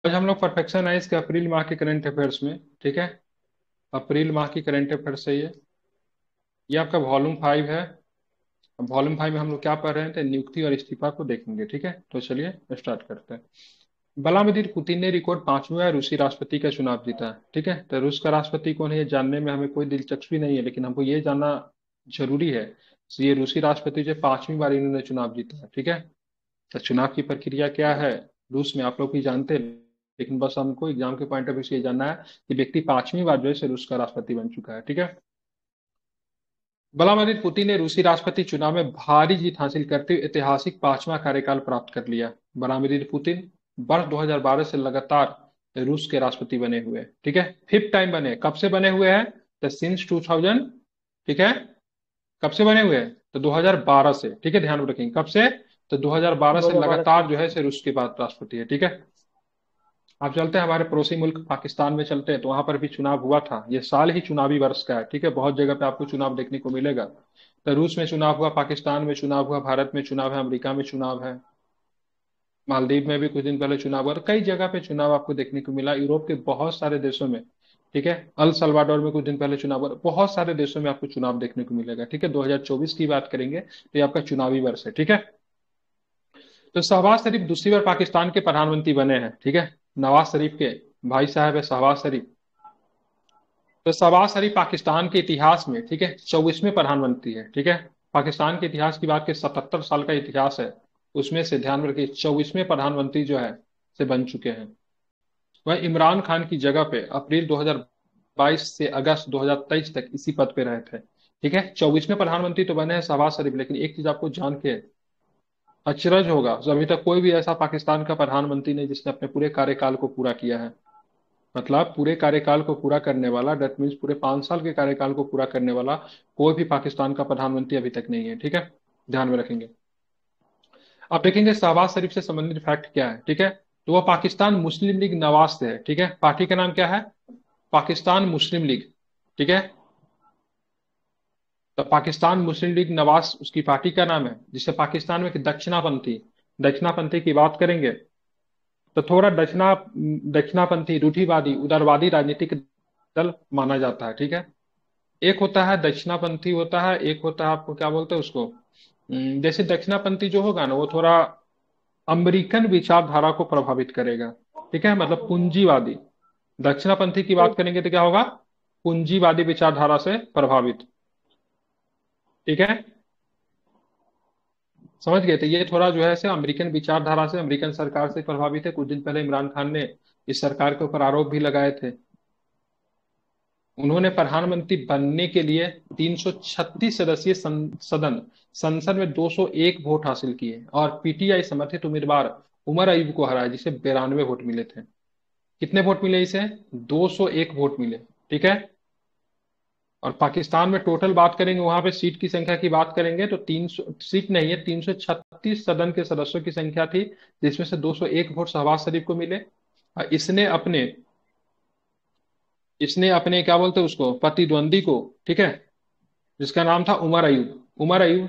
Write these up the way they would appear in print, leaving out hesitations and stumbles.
आज हम लोग परफेक्शन आइज के अप्रैल माह के करंट अफेयर्स में। ठीक है। अप्रैल माह की करंट अफेयर्स है ये आपका वॉल्यूम 5 है। वॉल्यूम 5 में हम लोग क्या पढ़ रहे थे, नियुक्ति और इस्तीफा को देखेंगे। ठीक है, तो चलिए स्टार्ट करते हैं। व्लादिमीर पुतिन ने रिकॉर्ड 5वें रूसी राष्ट्रपति का चुनाव जीता है। ठीक है, तो रूस का राष्ट्रपति कौन है ये जानने में हमें कोई दिलचस्पी नहीं है, लेकिन हमको ये जानना जरूरी है। तो ये रूसी राष्ट्रपति जो 5वीं बार इन्होंने चुनाव जीता है। ठीक है, तो चुनाव की प्रक्रिया क्या है रूस में आप लोग भी जानते हैं, लेकिन बस हमको एग्जाम के पॉइंट ऑफ व्यू से ये जानना है कि व्यक्ति 5वीं बार जो है रूस का राष्ट्रपति बन चुका है। ठीक है। व्लादिमीर पुतिन ने रूसी राष्ट्रपति चुनाव में भारी जीत हासिल करते हुए ऐतिहासिक 5वां कार्यकाल प्राप्त कर लिया। व्लादिमीर पुतिन वर्ष 2012 से लगातार रूस के राष्ट्रपति बने हुए हैं। ठीक है, 5th टाइम बने। कब से बने हुए हैं? तो सिंस 2000। ठीक है, कब से बने हुए हैं? तो 2012 से। ठीक है, ध्यान में रखेंगे कब से। तो 2012 से 2012 से। लगातार जो है रूस के बाद राष्ट्रपति है। ठीक है। आप चलते हैं हमारे पड़ोसी मुल्क पाकिस्तान में, चलते हैं तो वहां पर भी चुनाव हुआ था। ये साल ही चुनावी वर्ष का है। ठीक है, बहुत जगह पे आपको चुनाव देखने को मिलेगा। तो रूस में चुनाव हुआ, पाकिस्तान में चुनाव हुआ, भारत में चुनाव है, अमेरिका में चुनाव है, मालदीव में भी कुछ दिन पहले चुनाव हुआ, और कई जगह पे चुनाव आपको देखने को मिला, यूरोप के बहुत सारे देशों में। ठीक है, अल सल्वाडोर में कुछ दिन पहले चुनाव हुआ, बहुत सारे देशों में आपको चुनाव देखने को मिलेगा। ठीक है, 2024 की बात करेंगे तो ये आपका चुनावी वर्ष है। ठीक है, तो शहबाज शरीफ दूसरी बार पाकिस्तान के प्रधानमंत्री बने हैं। ठीक है, नवाज शरीफ के भाई साहब है शहबाज शरीफ। तो शहबाज शरीफ पाकिस्तान के इतिहास में, ठीक है, 24वें प्रधानमंत्री है। ठीक है, पाकिस्तान के इतिहास की बात के 77 साल का इतिहास है, उसमें से ध्यान में रखिए 24वें प्रधानमंत्री जो है से बन चुके हैं। वह इमरान खान की जगह पे अप्रैल 2022 से अगस्त 2023 तक इसी पद पे रहे थे। ठीक है, 24वें प्रधानमंत्री तो बने हैं शहबाज शरीफ, लेकिन एक चीज आपको जान के अचरज होगा, तो अभी तक कोई भी ऐसा पाकिस्तान का प्रधानमंत्री नहीं जिसने अपने पूरे कार्यकाल को पूरा किया है। मतलब पूरे कार्यकाल को पूरा करने वाला, डेट मीन्स पूरे 5 साल के कार्यकाल को पूरा करने वाला कोई भी पाकिस्तान का प्रधानमंत्री अभी तक नहीं है। ठीक है, ध्यान में रखेंगे। आप देखेंगे शहबाज शरीफ से संबंधित फैक्ट क्या है। ठीक है, तो वह पाकिस्तान मुस्लिम लीग नवाज से है। ठीक है, पार्टी का नाम क्या है? पाकिस्तान मुस्लिम लीग। ठीक है, तो पाकिस्तान मुस्लिम लीग नवाज उसकी पार्टी का नाम है, जिसे पाकिस्तान में एक दक्षिणापंथी, दक्षिणापंथी की बात करेंगे तो थोड़ा दक्षिणापंथी, रूढ़िवादी, उदारवादी राजनीतिक दल माना जाता है। ठीक है, एक होता है दक्षिणापंथी होता है, एक होता है आपको क्या बोलते हैं उसको, जैसे दक्षिणापंथी जो होगा ना वो थोड़ा अमेरिकन विचारधारा को प्रभावित करेगा। ठीक है, मतलब पूंजीवादी। दक्षिणापंथी की बात करेंगे तो क्या होगा? पूंजीवादी विचारधारा से प्रभावित। ठीक है, समझ गए? तो ये थोड़ा जो है से अमेरिकन विचारधारा से, अमेरिकन सरकार से प्रभावित है। कुछ दिन पहले इमरान खान ने इस सरकार के ऊपर आरोप भी लगाए थे। उन्होंने प्रधानमंत्री बनने के लिए 336 सदस्यीय सदन, संसद में 201 वोट हासिल किए और पीटीआई समर्थित उम्मीदवार उमर अयूब को हराया, जिसे 92 वोट मिले थे। कितने वोट मिले इसे? 201 वोट मिले। ठीक है, और पाकिस्तान में टोटल बात करेंगे, वहां पे सीट की संख्या की बात करेंगे तो 300 सीट नहीं है, 336 सदन के सदस्यों की संख्या थी, जिसमें से 201 वोट शहबाज शरीफ को मिले। और इसने अपने क्या बोलते हैं उसको, प्रतिद्वंदी को, ठीक है, जिसका नाम था उमर अयूब, उमर अयूब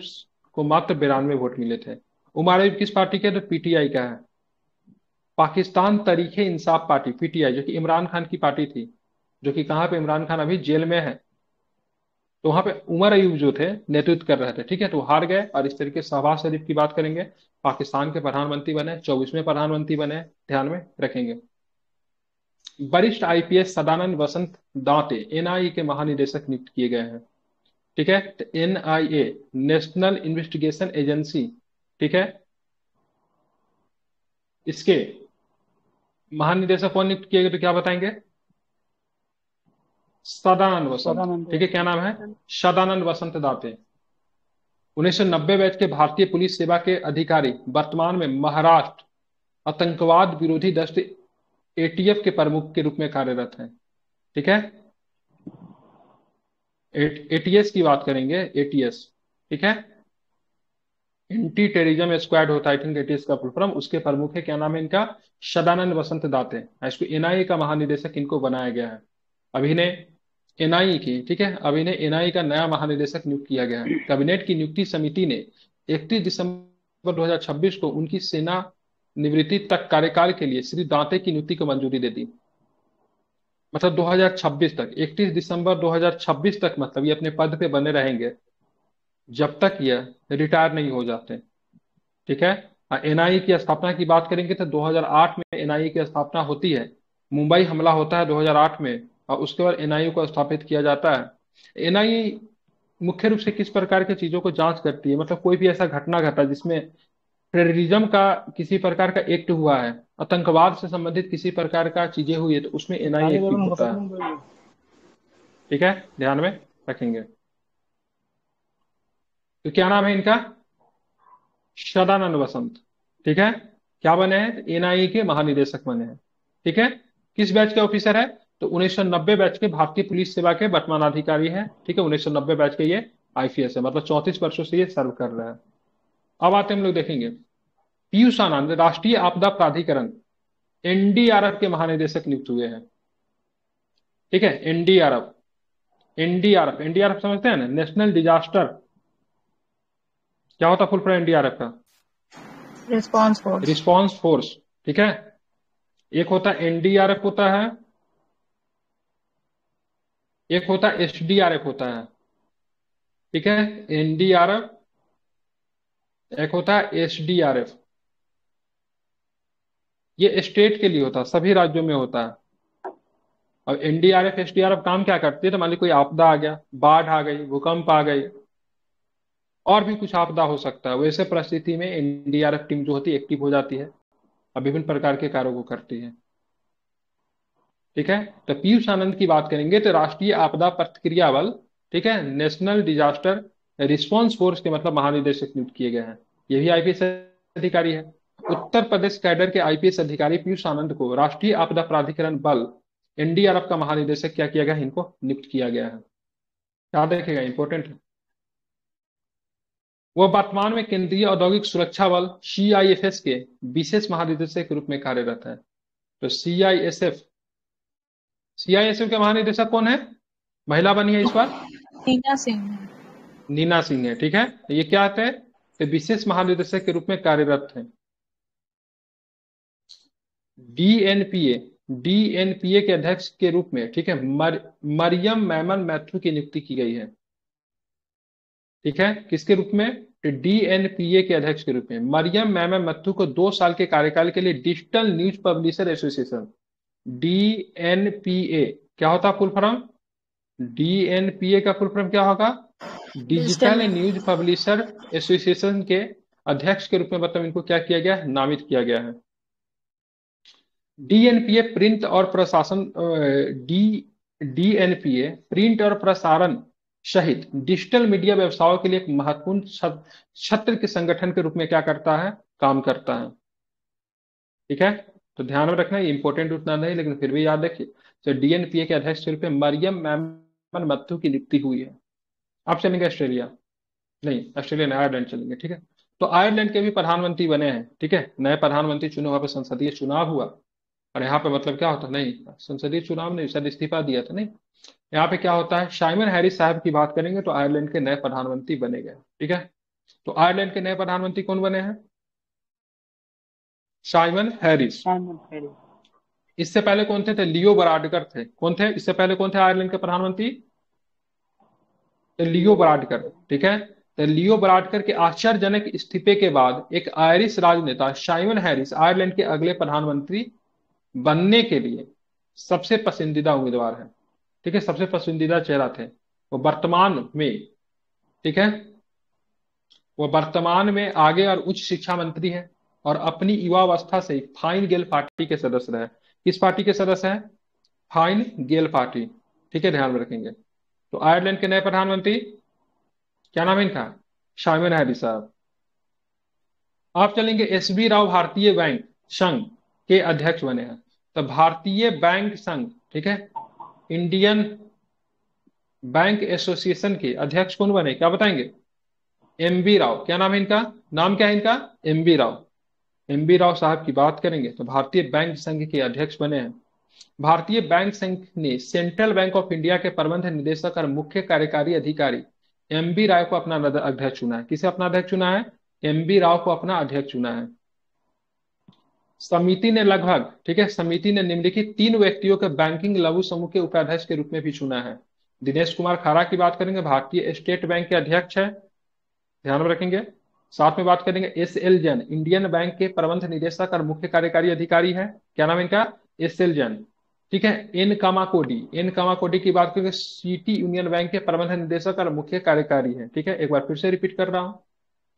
को मात्र 92 वोट मिले थे। उमर अयूब किस पार्टी के? तो पीटीआई का है, पाकिस्तान तरीके इंसाफ पार्टी, पीटीआई, जो कि इमरान खान की पार्टी थी, जो कि कहाँ पे इमरान खान अभी जेल में है। तो वहां पे उमर अयूब जो थे नेतृत्व कर रहे थे। ठीक है, तो हार गए। और इस तरीके शहबाज शरीफ की बात करेंगे, पाकिस्तान के प्रधानमंत्री बने, 24वें प्रधानमंत्री बने, ध्यान में रखेंगे। वरिष्ठ आईपीएस सदानंद वसंत दांते एनआईए के महानिदेशक नियुक्त किए गए हैं। ठीक है, तो एनआईए, नेशनल इन्वेस्टिगेशन एजेंसी, ठीक है, इसके महानिदेशक कौन नियुक्त किए गए तो क्या बताएंगे? सदानंद वसंत। सदानंद। ठीक है, क्या नाम है? सदानंद वसंत दाते। 1990 बैच के भारतीय पुलिस सेवा के अधिकारी, वर्तमान में महाराष्ट्र आतंकवाद विरोधी दस्त एटीएफ के प्रमुख के रूप में कार्यरत हैं। ठीक है, एटीएस की बात करेंगे, एटीएस। ठीक है, एंटी टेररिज्म स्क्वाड होता है, आई थिंक एटीएस का फुल फॉर्म, उसके प्रमुख है, क्या नाम है इनका? सदानंद वसंत दाते। इसको एनआईए का महानिदेशक इनको बनाया गया है। अभी ने एनआईए की, ठीक है, अभी ने एनआईए का नया महानिदेशक नियुक्त किया गया है। कैबिनेट की नियुक्ति समिति ने 31 दिसंबर 2026 को उनकी सेना निवृत्ति तक कार्यकाल के लिए श्री दांते की नियुक्ति को मंजूरी दे दी। मतलब 2026 तक, 31 दिसंबर 2026 तक, मतलब ये अपने पद पे बने रहेंगे जब तक ये रिटायर नहीं हो जाते। ठीक है। एनआईए की स्थापना की बात करेंगे तो 2008 में एनआईए की स्थापना होती है। मुंबई हमला होता है 2008 में, और उसके बाद एनआईए को स्थापित किया जाता है। एनआईए मुख्य रूप से किस प्रकार की चीजों को जांच करती है, मतलब कोई भी ऐसा घटना घटा जिसमें टेररिज्म का किसी प्रकार का एक्ट हुआ है, आतंकवाद से संबंधित किसी प्रकार का चीजें हुई है, तो उसमें एनआईए एक्टिव होता है। ठीक है, ध्यान में रखेंगे। तो क्या नाम है इनका? सदानंद वसंत। ठीक है। क्या बने हैं? एनआईए के महानिदेशक बने हैं। ठीक है। किस बैच के ऑफिसर है? तो 1990 बैच के भारतीय पुलिस सेवा के वर्तमान अधिकारी है। ठीक है, 1990 बैच के ये आईपीएस है, मतलब 34 वर्षों से ये सर्व कर रहा है। अब आते हैं हम लोग देखेंगे, पीयूष आनंद राष्ट्रीय आपदा प्राधिकरण एनडीआरएफ के महानिदेशक नियुक्त हुए हैं। ठीक है, एनडीआरएफ। एनडीआरएफ, एनडीआरएफ समझते हैं ना, नेशनल डिजास्टर, क्या होता फुल फॉर्म एनडीआरएफ का? Response force. Response force. ठीक है। एक होता एनडीआरएफ होता है, एक होता एसडीआरएफ होता है। ठीक है, एनडीआरएफ, एक होता है एसडीआरएफ। ये स्टेट के लिए होता है, सभी राज्यों में होता है। अब एनडीआरएफ एसडीआरएफ काम क्या करती है? तो मान ली कोई आपदा आ गया, बाढ़ आ गई, भूकंप आ गई, और भी कुछ आपदा हो सकता है, वैसे परिस्थिति में एनडीआरएफ टीम जो होती है एक्टिव हो जाती है और विभिन्न प्रकार के कार्यों को करती है। ठीक है। तो पीयूष आनंद की बात करेंगे तो राष्ट्रीय आपदा प्रतिक्रिया बल, ठीक है, नेशनल डिजास्टर रिस्पांस फोर्स के मतलब महानिदेशक नियुक्त किए गए हैं। ये भी आईपीएस अधिकारी है। उत्तर प्रदेश कैडर के आईपीएस अधिकारी पीयूष आनंद को राष्ट्रीय आपदा प्राधिकरण बल एनडीआरएफ का महानिदेशक क्या किया गया है? इनको नियुक्त किया गया है। क्या देखेगा, इंपॉर्टेंट है। वह वर्तमान में केंद्रीय औद्योगिक सुरक्षा बल सीआईएसएफ के विशेष महानिदेशक के रूप में कार्यरत है। तो सीआईएसएफ, सीआईएसएफ के महानिदेशक कौन है? महिला बनी है इस बार, नीना सिंह। नीना सिंह है। ठीक है, तो ये क्या है? तो विशेष महानिदेशक के रूप में कार्यरत है। डीएनपीए, डीएनपीए के अध्यक्ष के रूप में, ठीक है, मरियम मैमन मैथ्यू की नियुक्ति की गई है। ठीक है, किसके रूप में? डीएनपीए के अध्यक्ष के रूप में मरियम मैमन मैथ्यू को 2 साल के कार्यकाल के लिए डिजिटल न्यूज पब्लिशर एसोसिएशन, डीएनपीए, क्या होता है फुल फॉर्म? डीएनपीए का फुल फॉर्म क्या होगा? डिजिटल न्यूज पब्लिशर एसोसिएशन के अध्यक्ष के रूप में मतलब इनको क्या किया गया है? नामित किया गया है। डीएनपीए प्रिंट और प्रशासन, डीएनपीए प्रिंट और प्रसारण सहित डिजिटल मीडिया व्यवसायों के लिए एक महत्वपूर्ण छत्र के संगठन के रूप में क्या करता है? काम करता है। ठीक है, तो ध्यान में रखना, ये इंपॉर्टेंट उतना नहीं लेकिन फिर भी याद रखिए। तो डीएनपीए के अध्यक्ष के रूप में मरियम मैमन मत्थू की नियुक्ति हुई है। अब चलेंगे ऑस्ट्रेलिया, नहीं ऑस्ट्रेलिया नहीं, आयरलैंड चलेंगे। ठीक है, तो आयरलैंड के भी प्रधानमंत्री बने हैं। ठीक है, नए प्रधानमंत्री चुने, वहां पे संसदीय चुनाव हुआ, और यहाँ पे मतलब क्या होता? नहीं, संसदीय चुनाव नहीं, शायद इस्तीफा दिया था, नहीं। यहाँ पे क्या होता है? साइमन हैरिस साहब की बात करेंगे तो आयरलैंड के नए प्रधानमंत्री बने गए। ठीक है, तो आयरलैंड के नए प्रधानमंत्री कौन बने हैं? Simon Harris. इससे पहले कौन थे? लियो बराडकर थे। कौन थे इससे पहले? कौन थे आयरलैंड के प्रधानमंत्री? तो लियो बराडकर। ठीक है, तो लियो बराडकर के आश्चर्यजनक इस्तीफे के बाद एक आयरिश राजनेता साइमन हैरिस आयरलैंड के अगले प्रधानमंत्री बनने के लिए सबसे पसंदीदा उम्मीदवार है। ठीक है, सबसे पसंदीदा चेहरा थे वो वर्तमान में। ठीक है, वो वर्तमान में आगे और उच्च शिक्षा मंत्री है, और अपनी युवावस्था से फाइन गेल पार्टी के सदस्य रहे। किस पार्टी के सदस्य हैं? फाइन गेल पार्टी। ठीक है, ध्यान में रखेंगे। तो आयरलैंड के नए प्रधानमंत्री क्या नाम है इनका? साइमन हैरिस साहब। आप चलेंगे, एसबी राव भारतीय बैंक संघ के अध्यक्ष बने हैं। तो भारतीय बैंक संघ, ठीक है, इंडियन बैंक एसोसिएशन के अध्यक्ष कौन बने? क्या बताएंगे? एमबी राव। क्या नाम है इनका? नाम क्या है इनका? एमबी राव। एमबी राव साहब की बात करेंगे तो भारतीय बैंक संघ के अध्यक्ष बने हैं। भारतीय बैंक संघ ने सेंट्रल बैंक ऑफ इंडिया के प्रबंध निदेशक और मुख्य कार्यकारी अधिकारी एमबी राव को अपना अध्यक्ष चुना है। किसे अपना अध्यक्ष चुना है? एमबी राव को अपना अध्यक्ष चुना है। समिति ने लगभग, ठीक है, समिति ने निम्नलिखित तीन व्यक्तियों के बैंकिंग लघु समूह के उपाध्यक्ष के रूप में भी चुना है। दिनेश कुमार खारा की बात करेंगे, भारतीय स्टेट बैंक के अध्यक्ष है, ध्यान में रखेंगे। साथ में बात करेंगे S L Jain, Indian bank के प्रबंध निदेशक और मुख्य कार्यकारी अधिकारी है। क्या नाम है इनका? S L Jain. ठीक है। एन कामाकोडी की बात करेंगे, सिटी यूनियन बैंक के प्रबंध निदेशक और मुख्य कार्यकारी है। ठीक है, एक बार फिर से रिपीट कर रहा हूं,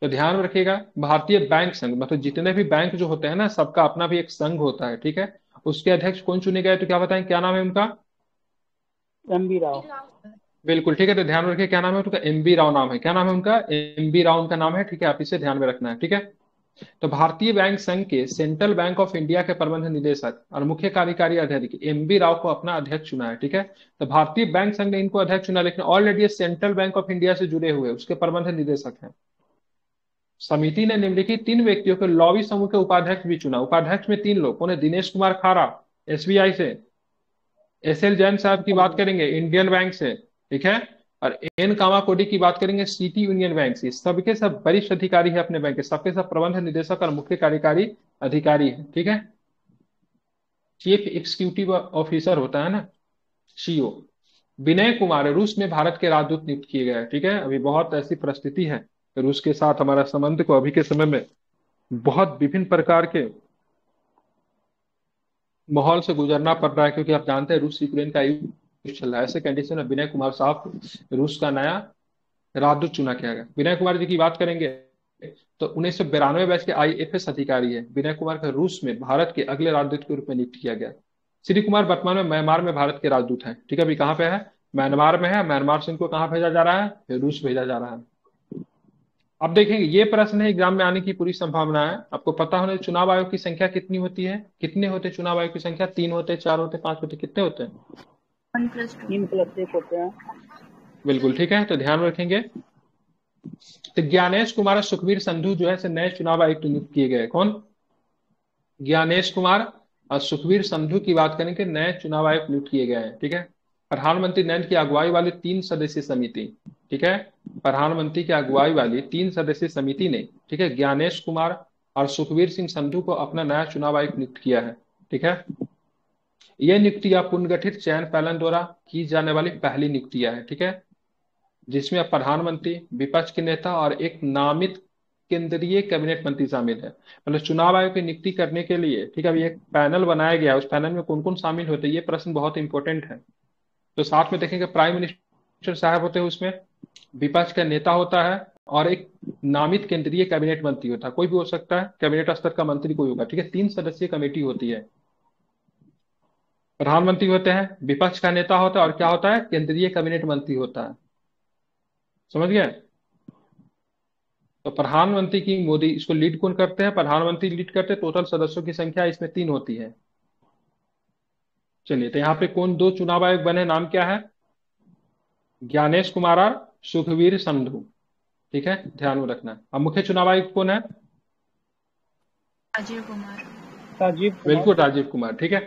तो ध्यान में रखिएगा। भारतीय बैंक संघ, मतलब जितने भी बैंक जो होते हैं ना, सबका अपना भी एक संघ होता है। ठीक है, उसके अध्यक्ष कौन चुने गए, तो क्या बताएं, क्या नाम है उनका? M B Rao. बिल्कुल ठीक है, तो ध्यान रखिए क्या नाम है उनका? एम बी राव नाम है। क्या नाम है उनका? एम बी राव उनका नाम है। ठीक है, आप इसे ध्यान में रखना है। ठीक है, तो भारतीय बैंक संघ के सेंट्रल बैंक ऑफ इंडिया के प्रबंध निदेशक और मुख्य कार्यकारी अधिकारी एम बी राव को अपना अध्यक्ष चुना है। ठीक है, तो भारतीय बैंक संघ ने इनको अध्यक्ष चुना, लेकिन ऑलरेडी ये सेंट्रल बैंक ऑफ इंडिया से जुड़े हुए उसके प्रबंध निदेशक हैं। समिति ने निम्नलिखित तीन व्यक्तियों के लॉबी समूह के उपाध्यक्ष भी चुना। उपाध्यक्ष में तीन लोग, कौन है? दिनेश कुमार खारा एसबीआई से, एस एल जैन साहब की बात करेंगे इंडियन बैंक से, ठीक है, और एन कामाकोडी की बात करेंगे सिटी यूनियन बैंक से। सबके सब वरिष्ठ अधिकारी है अपने बैंक के, सबके सब प्रबंध निदेशक और मुख्य कार्यकारी अधिकारी है। ठीक है, चीफ एग्जीक्यूटिव ऑफिसर होता है ना, सीओ। विनय कुमार रूस में भारत के राजदूत नियुक्त किए गए हैं। ठीक है, अभी बहुत ऐसी परिस्थिति है रूस के साथ हमारा संबंध को अभी के समय में बहुत विभिन्न प्रकार के माहौल से गुजरना पड़ रहा है, क्योंकि आप जानते हैं रूस यूक्रेन का युद्ध चल रहा है। ऐसे कंडीशन में विनय कुमार साहब को रूस का नया राजदूत चुना किया गया। विनय कुमार जी की बात करेंगे तो 1992 बैच के आईएफएस अधिकारी है। विनय कुमार का रूस में भारत के अगले राजदूत के रूप में नियुक्त किया गया। श्री कुमार वर्तमान में म्यांमार में भारत के राजदूत हैं। ठीक है, अभी कहाँ पे है? म्यांमार में है। म्यांमार से इनको कहाँ भेजा जा रहा है? फिर रूस भेजा जा रहा है। अब देखेंगे, ये प्रश्न है एग्जाम में आने की पूरी संभावना है। आपको पता होना चुनाव आयोग की संख्या कितनी होती है? कितने होते चुनाव आयोग की संख्या? 3 होते, 4 होते, 5 होते, कितने होते हैं? 1+2। 3+1 होते हैं। बिल्कुल ठीक है, तो ध्यान में रखेंगे। तो ज्ञानेश कुमार और सुखबीर संधू जो है से नए चुनाव आयुक्त नियुक्त किए गए। कौन? ज्ञानेश कुमार और सुखबीर संधू की बात करेंगे, नए चुनाव आयुक्त नियुक्त किए गए हैं। ठीक है, प्रधानमंत्री नरेंद्र की अगुवाई वाली 3 सदस्यीय समिति, ठीक है, प्रधानमंत्री की अगुवाई वाली 3 सदस्यीय समिति ने, ठीक है, ज्ञानेश कुमार और सुखबीर सिंह संधू को अपना नया चुनाव आयुक्त नियुक्त किया है। ठीक है, यह नियुक्तियां पुनर्गठित चयन पैनल द्वारा की जाने वाली पहली नियुक्तियां है। ठीक है, जिसमें अब प्रधानमंत्री, विपक्ष के नेता और एक नामित केंद्रीय कैबिनेट मंत्री शामिल है। मतलब चुनाव आयोग की नियुक्ति करने के लिए, ठीक है, अभी एक पैनल बनाया गया है। उस पैनल में कौन कौन शामिल होते हैं, ये प्रश्न बहुत इंपॉर्टेंट है। तो साथ में देखेंगे प्राइम मिनिस्टर साहब होते हैं उसमें, विपक्ष का नेता होता है और एक नामित केंद्रीय कैबिनेट मंत्री होता है। कोई भी हो सकता है, कैबिनेट स्तर का मंत्री कोई होगा। ठीक है, 3 सदस्यीय कमेटी होती है। प्रधानमंत्री होते हैं, विपक्ष का नेता होता है और क्या होता है? केंद्रीय कैबिनेट मंत्री होता है। समझ गए? तो प्रधानमंत्री की मोदी इसको लीड कौन करते हैं? प्रधानमंत्री लीड करते हैं। टोटल सदस्यों की संख्या इसमें 3 होती है। चलिए, तो यहाँ पे कौन 2 चुनाव आयोग बने, नाम क्या है? ज्ञानेश कुमार और सुखबीर संधू। ठीक है, ध्यान में रखना। अब मुख्य चुनाव आयुक्त कौन है? राजीव कुमार। राजीव कुमार। बिल्कुल, राजीव कुमार। ठीक है,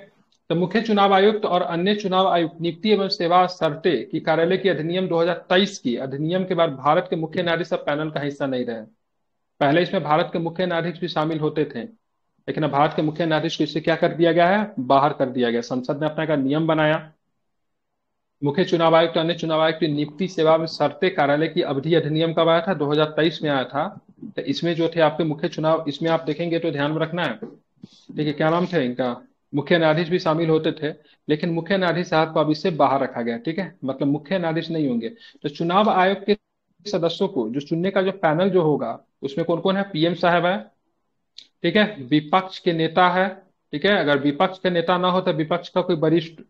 तो मुख्य चुनाव आयुक्त और अन्य चुनाव आयुक्त नियुक्ति एवं सेवा शर्तें की कार्यालय की अधिनियम 2023 की अधिनियम के बाद भारत के मुख्य न्यायाधीश अब पैनल का हिस्सा नहीं रहे। पहले इसमें भारत के मुख्य न्यायाधीश भी शामिल होते थे, लेकिन अब भारत के मुख्य न्यायाधीश को इससे क्या कर दिया गया है? बाहर कर दिया गया। संसद ने अपना का नियम बनाया। मुख्य चुनाव आयुक्त और अन्य चुनाव आयुक्त की नियुक्ति सेवा में शर्तें कार्यालय की अवधि अधिनियम कब आया था? 2023 में आया था। तो इसमें जो थे आपके मुख्य चुनाव, इसमें आप देखेंगे तो ध्यान में रखना है। ठीक है, क्या नाम थे इनका? मुख्य न्यायाधीश भी शामिल होते थे, लेकिन मुख्य न्यायाधीश साहब को अब इससे बाहर रखा गया। ठीक है, मतलब मुख्य न्यायाधीश नहीं होंगे। तो चुनाव आयोग के सदस्यों को जो चुनने का जो पैनल जो होगा, उसमें कौन कौन है? पीएम साहब है, ठीक है, विपक्ष के नेता है, ठीक है, अगर विपक्ष के नेता ना हो तो विपक्ष का कोई वरिष्ठ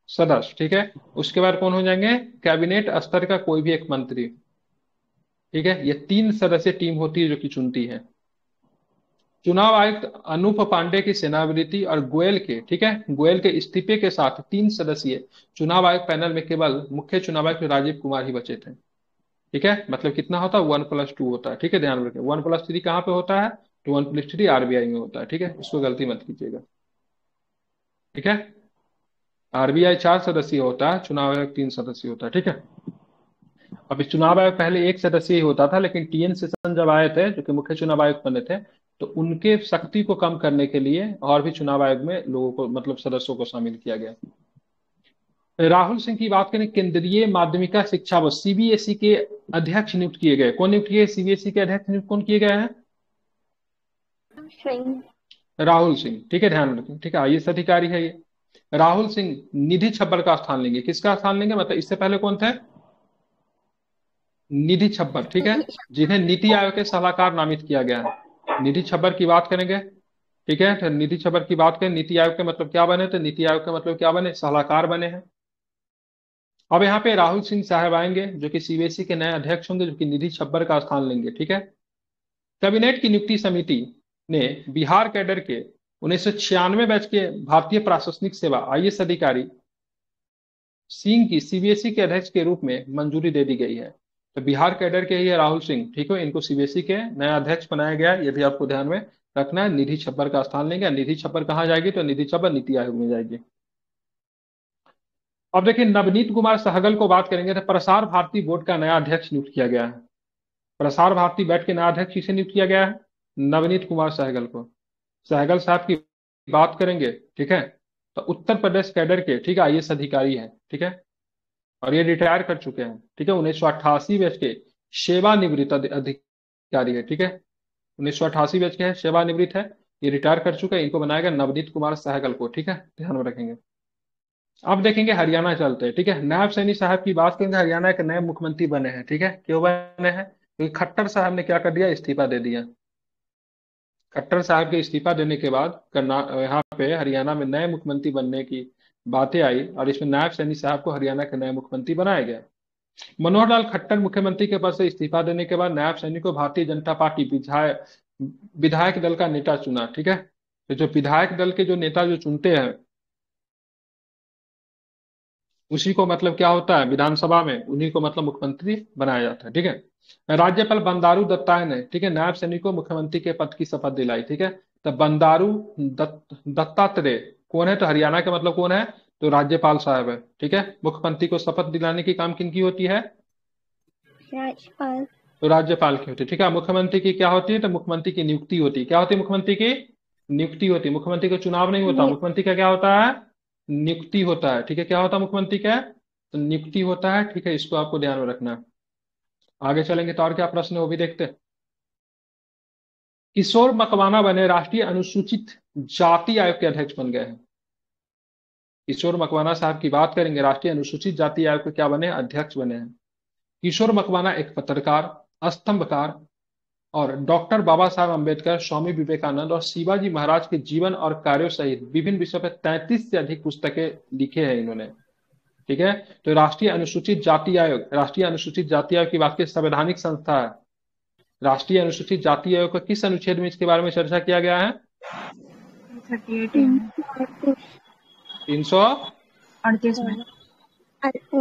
सदस्य, ठीक है, उसके बाद कौन हो जाएंगे? कैबिनेट स्तर का कोई भी एक मंत्री। ठीक है, ये 3 सदस्यीय टीम होती है जो कि चुनती है। चुनाव आयुक्त अनूप पांडे की सेवानिवृत्ति और गोयल के, ठीक है, गोयल के इस्तीफे के साथ 3 सदस्यीय चुनाव आयोग पैनल में केवल मुख्य चुनाव आयुक्त राजीव कुमार ही बचे थे। ठीक है, मतलब कितना होता है? 1+2 होता है। ठीक है, ध्यान रखें। 1+3 कहाँ पे होता है? तो 1+3 आरबीआई में होता है। ठीक है, इसको गलती मत कीजिएगा। ठीक है, आरबीआई 4 सदस्यीय होता है, चुनाव आयोग 3 सदस्यीय होता है। ठीक है, अब इस चुनाव आयोग पहले 1 सदस्यीय ही होता था, लेकिन टीएन सेशन जब आए थे, जो कि मुख्य चुनाव आयुक्त बने थे, तो उनके शक्ति को कम करने के लिए और भी चुनाव आयोग में लोगों को मतलब सदस्यों को शामिल किया गया। राहुल सिंह की बात करें, केंद्रीय माध्यमिक शिक्षा बोर्ड सीबीएसई के अध्यक्ष नियुक्त किए गए। कौन नियुक्त किए? सीबीएसई के अध्यक्ष नियुक्त कौन किए गए हैं? राहुल सिंह। ठीक है, ध्यान रखें। ठीक है, आईएएस अधिकारी है ये। राहुल सिंह निधि छब्बर का स्थान लेंगे। किसका स्थान लेंगे? मतलब इससे पहले कौन थे? निधि छब्बर। ठीक है, जिन्हें नीति आयोग के सलाहकार नामित किया गया है। निधि छब्बर की बात करेंगे। ठीक है, तो निधि छब्बर की बात करें, नीति आयोग के मतलब क्या बने? तो नीति आयोग के मतलब क्या बने? सलाहकार बने हैं। अब यहाँ पे राहुल सिंह साहब आएंगे जो कि सीबीएसई के नए अध्यक्ष होंगे, जो कि निधि छब्बर का स्थान लेंगे। ठीक है, कैबिनेट की नियुक्ति समिति ने बिहार कैडर के 1996 बैच के भारतीय प्रशासनिक सेवा आईएएस अधिकारी सिंह की सीबीएसई के अध्यक्ष के रूप में मंजूरी दे दी गई है। तो बिहार कैडर के ही है राहुल सिंह। ठीक है, इनको सीबीएसई के नया अध्यक्ष बनाया गया है, ये भी आपको ध्यान में रखना है। निधि छब्बर का स्थान लेंगे। निधि छब्बर कहाँ जाएगी? तो निधि छब्बर नीति आयोग में जाएगी। अब देखिए, नवनीत कुमार सहगल को बात करेंगे तो प्रसार भारती बोर्ड का नया अध्यक्ष नियुक्त किया गया है। प्रसार भारती बोर्ड के नया अध्यक्ष किसे नियुक्त किया गया है? नवनीत कुमार सहगल को। सहगल साहब की बात करेंगे, ठीक है, तो उत्तर प्रदेश कैडर के, ठीक है, आईएएस अधिकारी हैं। ठीक है, और ये रिटायर कर चुके हैं। ठीक है, 1988 बैच के सेवानिवृत्त अधिकारी है। ठीक है, 1988 बैच के हैं, सेवानिवृत्त है, ये रिटायर कर चुके हैं। इनको बनाया गया नवनीत कुमार सहगल को। ठीक है, ध्यान में रखेंगे। अब देखेंगे हरियाणा चलते हैं। ठीक है, नायब सैनी साहब की बात करेंगे। हरियाणा के नए मुख्यमंत्री बने हैं। ठीक है, क्यों बने हैं? क्योंकि खट्टर साहब ने क्या कर दिया? इस्तीफा दे दिया। खट्टर साहब के इस्तीफा देने के बाद यहाँ पे हरियाणा में नए मुख्यमंत्री बनने की बातें आई और इसमें नायब सैनी साहब को हरियाणा के नए मुख्यमंत्री बनाया गया। मनोहर लाल खट्टर मुख्यमंत्री के पद से इस्तीफा देने के बाद नायब सैनी को भारतीय जनता पार्टी विधायक विधायक दल का नेता चुना। ठीक है, तो जो विधायक दल के जो नेता जो चुनते हैं उसी को मतलब क्या होता है विधानसभा में, उन्हीं को मतलब मुख्यमंत्री बनाया जाता है। ठीक है, राज्यपाल बंडारू दत्तात्रेय ने, ठीक है, नायब सैनी को मुख्यमंत्री के पद की शपथ दिलाई। ठीक है, तो बंडारू दत्तात्रेय कौन है? तो हरियाणा के मतलब कौन है? तो राज्यपाल साहब है। ठीक है, मुख्यमंत्री को शपथ दिलाने की काम किनकी होती है? राज्यपाल। तो राज्यपाल की होती है। ठीक है, मुख्यमंत्री की क्या होती है? तो मुख्यमंत्री की नियुक्ति होती है। क्या होती है? मुख्यमंत्री की नियुक्ति होती है। मुख्यमंत्री का चुनाव नहीं होता, मुख्यमंत्री का क्या होता है? नियुक्ति होता है। ठीक है, क्या होता है मुख्यमंत्री का? तो नियुक्ति होता है। ठीक है, इसको आपको ध्यान में रखना है। आगे चलेंगे तो और क्या प्रश्न है वो भी देखते हैं। किशोर मकवाना बने राष्ट्रीय अनुसूचित जाति आयोग के अध्यक्ष बन गए हैं। किशोर मकवाना साहब की बात करेंगे, राष्ट्रीय अनुसूचित जाति आयोग के क्या बने? अध्यक्ष बने हैं। किशोर मकवाना एक पत्रकार, स्तंभकार और डॉक्टर बाबा साहब अम्बेडकर, स्वामी विवेकानंद और शिवाजी महाराज के जीवन और कार्यों सहित विभिन्न विषयों पर 33 से अधिक पुस्तकें लिखे हैं इन्होंने। ठीक है, तो राष्ट्रीय अनुसूचित जाति आयोग, राष्ट्रीय अनुसूचित जाति आयोग की बात की संवैधानिक संस्था है। राष्ट्रीय अनुसूचित जाति आयोग का किस अनुच्छेद में इसके बारे में चर्चा किया गया है? 38 में।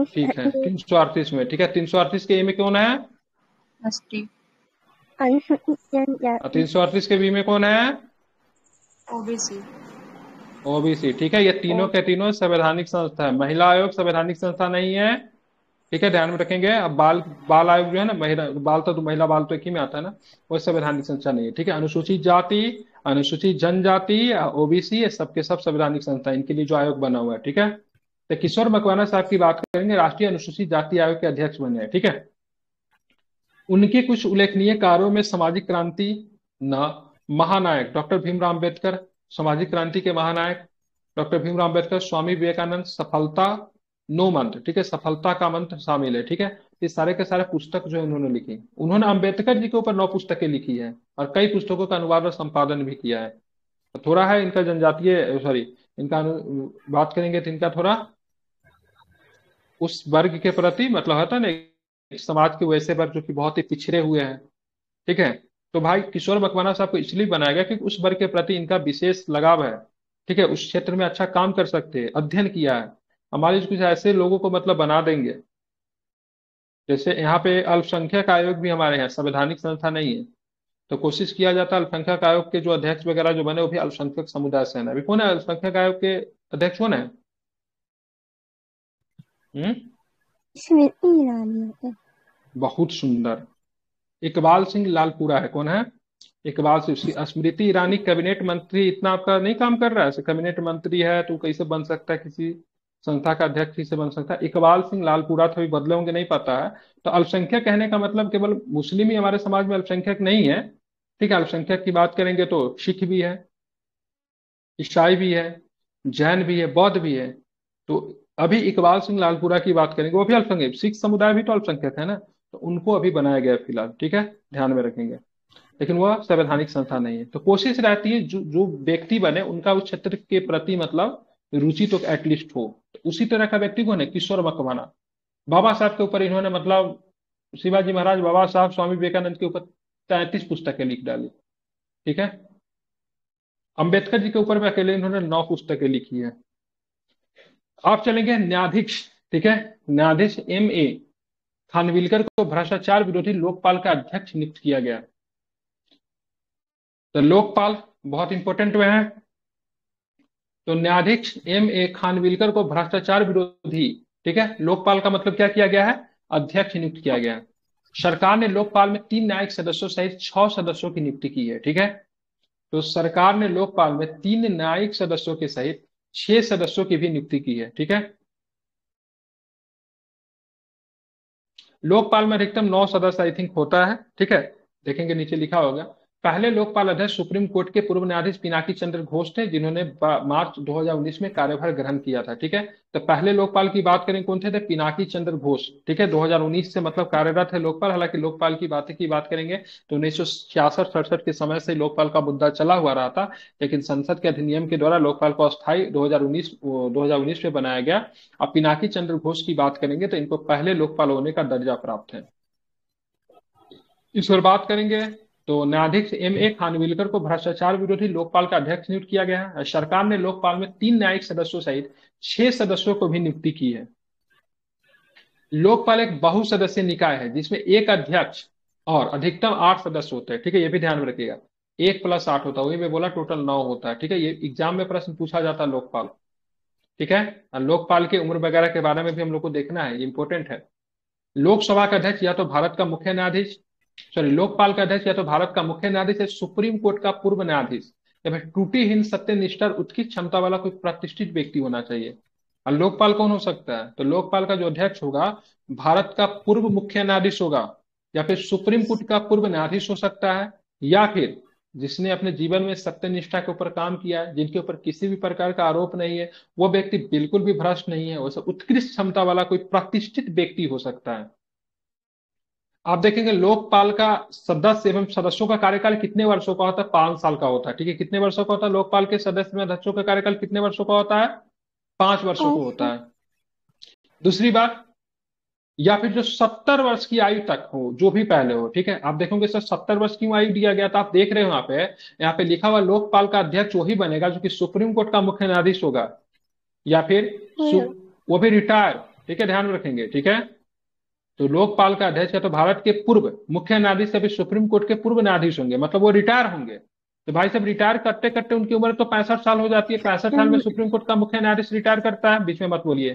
ठीक है, 338 में। ठीक है, 338 के ए में कौन है? एसटी। 338 के बी में कौन है? ओबीसी। ओबीसी। ठीक है, ये तीनों के तीनों संवैधानिक संस्था है। महिला आयोग संवैधानिक संस्था नहीं है। ठीक है, ध्यान में रखेंगे। अब बाल बाल आयोग जो है ना, महिला बाल तो महिला बाल तो एक ही में आता है ना, वो संवैधानिक संस्था नहीं है। ठीक है, अनुसूचित जाति, अनुसूचित जनजाति, ओबीसी, ये सबके सब संवैधानिक संस्था, इनके लिए जो आयोग बना हुआ है। ठीक है, तो किशोर मकवाना साहब की बात करेंगे, राष्ट्रीय अनुसूचित जाति आयोग के अध्यक्ष बने हैं। ठीक है, उनके कुछ उल्लेखनीय कार्यों में सामाजिक क्रांति न महानायक डॉक्टर भीमराव अम्बेडकर, सामाजिक क्रांति के महानायक डॉक्टर भीमराव अम्बेडकर, स्वामी विवेकानंद, सफलता नो मंत्र, ठीक है, सफलता का मंत्र शामिल है। ठीक है, ये सारे के सारे पुस्तक जो उन्होंने लिखी, उन्होंने अम्बेडकर जी के ऊपर 9 पुस्तकें लिखी है और कई पुस्तकों का अनुवाद और संपादन भी किया है। तो थोड़ा है इनका जनजातीय, सॉरी, इनका बात करेंगे तो इनका थोड़ा उस वर्ग के प्रति मतलब होता है ना, समाज के वैसे वर्ग जो कि बहुत ही पिछड़े हुए हैं। ठीक है, तो भाई किशोर मकवाना साहब को इसलिए बनाया गया क्योंकि उस वर्ग के प्रति इनका विशेष लगाव है। ठीक है, उस क्षेत्र में अच्छा काम कर सकते हैं, अध्ययन किया है। हमारे कुछ ऐसे लोगों को मतलब बना देंगे। जैसे यहाँ पे अल्पसंख्यक आयोग भी हमारे यहाँ संवैधानिक संस्था नहीं है, तो कोशिश किया जाता है अल्पसंख्यक आयोग के जो अध्यक्ष वगैरह जो बने वो भी अल्पसंख्यक समुदाय से है। अभी कौन है अल्पसंख्यक आयोग के अध्यक्ष? कौन है? स्मृति ईरानी है। बहुत सुंदर, इकबाल सिंह लालपुरा है। कौन है? इकबाल से उसकी स्मृति ईरानी कैबिनेट मंत्री इतना आपका नहीं काम कर रहा है, कैबिनेट मंत्री है तो कैसे बन सकता है, किसी संस्था का अध्यक्ष ही से बन सकता है। इकबाल सिंह लालपुरा तो अभी बदले होंगे नहीं पता है। तो अल्पसंख्यक कहने का मतलब केवल मुस्लिम ही हमारे समाज में अल्पसंख्यक नहीं है। ठीक है, अल्पसंख्यक की बात करेंगे तो सिख भी है, ईसाई भी है, जैन भी है, बौद्ध भी है। तो अभी इकबाल सिंह लालपुरा की बात करेंगे, वो भी अल्पसंख्यक, सिख समुदाय भी तो अल्पसंख्यक है ना, तो उनको अभी बनाया गया है फिलहाल। ठीक है, ध्यान में रखेंगे। लेकिन वह संवैधानिक संस्था नहीं है। तो कोशिश रहती है जो जो व्यक्ति बने उनका उस क्षेत्र के प्रति मतलब रुचि तो एटलीस्ट हो। तो उसी तरह का व्यक्ति कौन है? किशोर मकवाना। बाबा साहब के ऊपर इन्होंने मतलब शिवाजी महाराज, बाबा साहब, स्वामी विवेकानंद के ऊपर 33 पुस्तकें लिख डाली। ठीक है, अंबेडकर जी के ऊपर में अकेले इन्होंने 9 पुस्तकें लिखी है। आप चलेंगे न्यायाधीश। ठीक है, न्यायाधीश M.A. खानविलकर को भ्रष्टाचार विरोधी लोकपाल का अध्यक्ष नियुक्त किया गया। तो लोकपाल बहुत इंपॉर्टेंट में है। तो न्यायाधीश M.A. खानविलकर को भ्रष्टाचार विरोधी, ठीक है, लोकपाल का मतलब क्या किया गया है? अध्यक्ष नियुक्त किया गया है। सरकार ने लोकपाल में 3 न्यायिक सदस्यों सहित 6 सदस्यों की नियुक्ति की है। ठीक है, तो सरकार ने लोकपाल में 3 न्यायिक सदस्यों के सहित 6 सदस्यों की भी नियुक्ति की है। ठीक है, लोकपाल में अधिकतम 9 सदस्य आई थिंक होता है। ठीक है, देखेंगे नीचे लिखा होगा। पहले लोकपाल अध्यक्ष सुप्रीम कोर्ट के पूर्व न्यायाधीश पिनाकी चंद्र घोष थे, जिन्होंने मार्च 2019 में कार्यभार ग्रहण किया था। ठीक है, तो पहले लोकपाल की बात करें कौन थे? तो पिनाकी चंद्र घोष। ठीक है, 2019 से मतलब कार्यरत है लोकपाल। हालांकि लोकपाल की बात करेंगे तो 1966-67 के समय से लोकपाल का मुद्दा चला हुआ रहा था, लेकिन संसद के अधिनियम के द्वारा लोकपाल को अस्थायी 2019 में बनाया गया। अब पिनाकी चंद्र घोष की बात करेंगे तो इनको पहले लोकपाल होने का दर्जा प्राप्त है। इस पर बात करेंगे तो न्यायाधीश M.A. खानविलकर को भ्रष्टाचार विरोधी लोकपाल का अध्यक्ष नियुक्त किया गया है। सरकार ने लोकपाल में 3 न्यायिक सदस्यों सहित 6 सदस्यों को भी नियुक्ति की है। लोकपाल एक बहुसदस्यीय निकाय है जिसमें एक अध्यक्ष और अधिकतम 8 सदस्य होते हैं। ठीक है, ये भी ध्यान में रखिएगा, 1 + 8 होता है, वही मैं बोला टोटल 9 होता है। ठीक है, ये एग्जाम में प्रश्न पूछा जाता है लोकपाल। ठीक है, और लोकपाल की उम्र वगैरह के बारे में भी हम लोग को देखना है, इंपॉर्टेंट है। लोकसभा का अध्यक्ष या तो भारत का मुख्य न्यायाधीश, सॉरी, लोकपाल का अध्यक्ष या तो भारत का मुख्य न्यायाधीश या सुप्रीम कोर्ट का पूर्व न्यायाधीश या फिर त्रुटिहीन, सत्यनिष्ठ और उत्कृष्ट क्षमता वाला कोई प्रतिष्ठित व्यक्ति होना चाहिए। और लोकपाल कौन हो सकता है? तो लोकपाल का जो अध्यक्ष होगा भारत का पूर्व मुख्य न्यायाधीश होगा, या फिर सुप्रीम कोर्ट का पूर्व न्यायाधीश हो सकता है, या फिर जिसने अपने जीवन में सत्यनिष्ठा के ऊपर काम किया है, जिनके ऊपर किसी भी प्रकार का आरोप नहीं है, वो व्यक्ति बिल्कुल भी भ्रष्ट नहीं है, वैसे उत्कृष्ट क्षमता वाला कोई प्रतिष्ठित व्यक्ति हो सकता है। आप देखेंगे लोकपाल का सदस्य एवं सदस्यों का कार्यकाल कितने वर्षों का होता है? 5 साल का होता है। ठीक है, कितने वर्षों का होता है? लोकपाल के सदस्य में अध्यक्षों का कार्यकाल कितने वर्षों का होता है? 5 वर्षों को होता है। दूसरी बात, या फिर जो 70 वर्ष की आयु तक हो, जो भी पहले हो। ठीक है, आप देखोगे सर 70 वर्ष की आयु दिया गया था, आप देख रहे हो यहाँ पे लिखा हुआ लोकपाल का अध्यक्ष वही बनेगा जो कि सुप्रीम कोर्ट का मुख्य न्यायाधीश होगा, या फिर वो भी रिटायर। ठीक है, ध्यान में रखेंगे। ठीक है, तो लोकपाल का अध्यक्ष या तो भारत के पूर्व मुख्य न्यायाधीश या फिर सुप्रीम कोर्ट के पूर्व न्यायाधीश होंगे, मतलब वो रिटायर होंगे। तो भाई साहब रिटायर करते करते उनकी उम्र तो 65 साल हो जाती है। 65 साल में सुप्रीम कोर्ट का मुख्य न्यायाधीश रिटायर करता है, बीच में मत बोलिए।